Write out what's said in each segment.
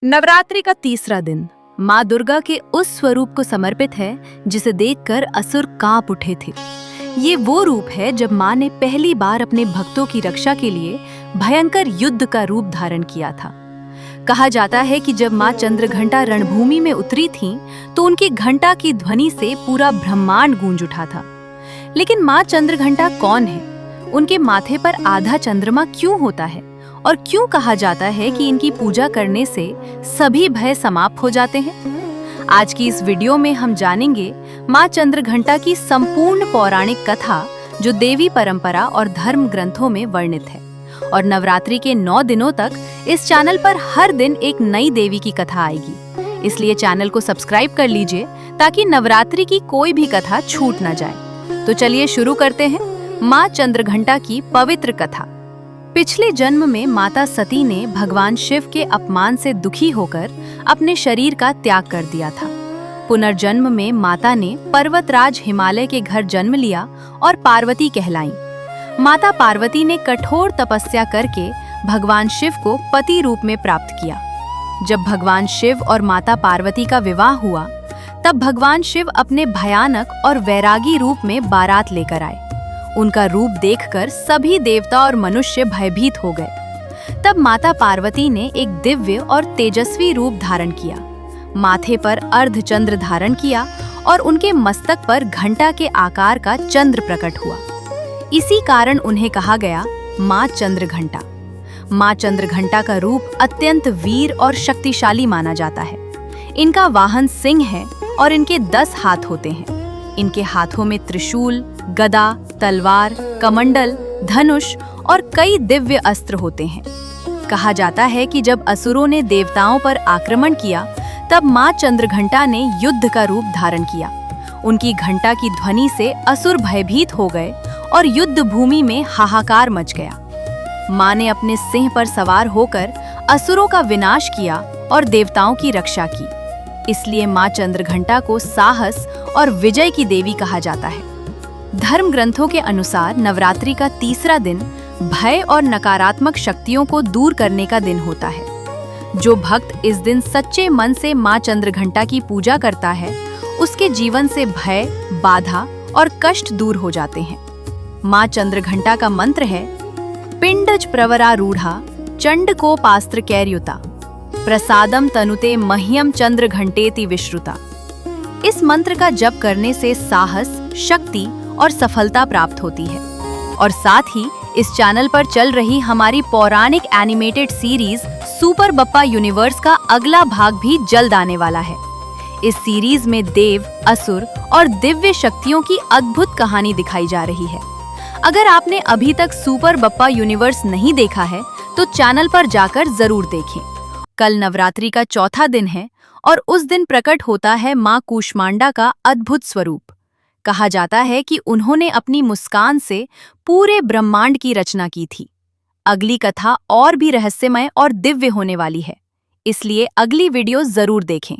नवरात्रि का तीसरा दिन माँ दुर्गा के उस स्वरूप को समर्पित है जिसे देखकर असुर कांप उठे थे। ये वो रूप है जब माँ ने पहली बार अपने भक्तों की रक्षा के लिए भयंकर युद्ध का रूप धारण किया था। कहा जाता है कि जब माँ चंद्रघंटा रणभूमि में उतरी थीं, तो उनकी घंटा की ध्वनि से पूरा ब्रह्मांड गूंज उठा था। लेकिन माँ चंद्रघंटा कौन है? उनके माथे पर आधा चंद्रमा क्यों होता है? और क्यों कहा जाता है कि इनकी पूजा करने से सभी भय समाप्त हो जाते हैं? आज की इस वीडियो में हम जानेंगे माँ चंद्रघंटा की संपूर्ण पौराणिक कथा, जो देवी परंपरा और धर्म ग्रंथों में वर्णित है। और नवरात्रि के 9 दिनों तक इस चैनल पर हर दिन एक नई देवी की कथा आएगी। इसलिए चैनल को सब्सक्राइब कर लीजिए ताकि नवरात्रि की कोई भी कथा छूट न जाए। तो चलिए शुरू करते हैं माँ चंद्रघंटा की पवित्र कथा। पिछले जन्म में माता सती ने भगवान शिव के अपमान से दुखी होकर अपने शरीर का त्याग कर दिया था। पुनर्जन्म में माता ने पर्वतराज हिमालय के घर जन्म लिया और पार्वती कहलाईं। माता पार्वती ने कठोर तपस्या करके भगवान शिव को पति रूप में प्राप्त किया। जब भगवान शिव और माता पार्वती का विवाह हुआ, तब भगवान शिव अपने भयानक और वैरागी रूप में बारात लेकर आए। उनका रूप देखकर सभी देवता और मनुष्य भयभीत हो गए। तब माता पार्वती ने एक दिव्य और तेजस्वी रूप धारण किया। माथे पर अर्धचंद्र धारण किया और उनके मस्तक पर घंटा के आकार का चंद्र प्रकट हुआ। इसी कारण उन्हें कहा गया माँ चंद्रघंटा। माँ चंद्रघंटा का रूप अत्यंत वीर और शक्तिशाली माना जाता है। इनका वाहन सिंह है और इनके 10 हाथ होते हैं। इनके हाथों में त्रिशूल, गदा, तलवार, कमंडल, धनुष और कई दिव्य अस्त्र होते हैं। कहा जाता है कि जब असुरों ने देवताओं पर आक्रमण किया, तब माँ चंद्रघंटा ने युद्ध का रूप धारण किया। उनकी घंटा की ध्वनि से असुर भयभीत हो गए और युद्ध भूमि में हाहाकार मच गया। माँ ने अपने सिंह पर सवार होकर असुरों का विनाश किया और देवताओं की रक्षा की। इसलिए माँ चंद्रघंटा को साहस और विजय की देवी कहा जाता है। धर्म ग्रंथों के अनुसार नवरात्रि का तीसरा दिन भय और नकारात्मक शक्तियों को दूर करने का दिन होता है। जो भक्त इस दिन सच्चे मन से माँ चंद्रघंटा की पूजा करता है, उसके जीवन से भय, बाधा और कष्ट दूर हो जाते हैं। माँ चंद्रघंटा का मंत्र है पिंडज प्रवरारूढ़ा चंडकोपास्त्र कैर्युता प्रसादम तनुते मह्यम चंद्रघंटेति विश्रुता। इस मंत्र का जप करने से साहस, शक्ति और सफलता प्राप्त होती है। और साथ ही इस चैनल पर चल रही हमारी पौराणिक animated series super Bappa universe का अगला भाग भी जल्द आने वाला है। इस सीरीज में देव, असुर और दिव्य शक्तियों की अद्भुत कहानी दिखाई जा रही है। अगर आपने अभी तक सुपर बप्पा यूनिवर्स नहीं देखा है, तो चैनल पर जाकर जरूर देखें। कल नवरात्रि का चौथा दिन है और उस दिन प्रकट होता है माँ कूष्मांडा का अद्भुत स्वरूप। कहा जाता है कि उन्होंने अपनी मुस्कान से पूरे ब्रह्मांड की रचना की थी। अगली कथा और भी रहस्यमय और दिव्य होने वाली है, इसलिए अगली वीडियो जरूर देखें।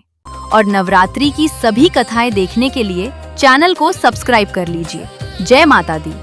और नवरात्रि की सभी कथाएं देखने के लिए चैनल को सब्सक्राइब कर लीजिए। जय माता दी।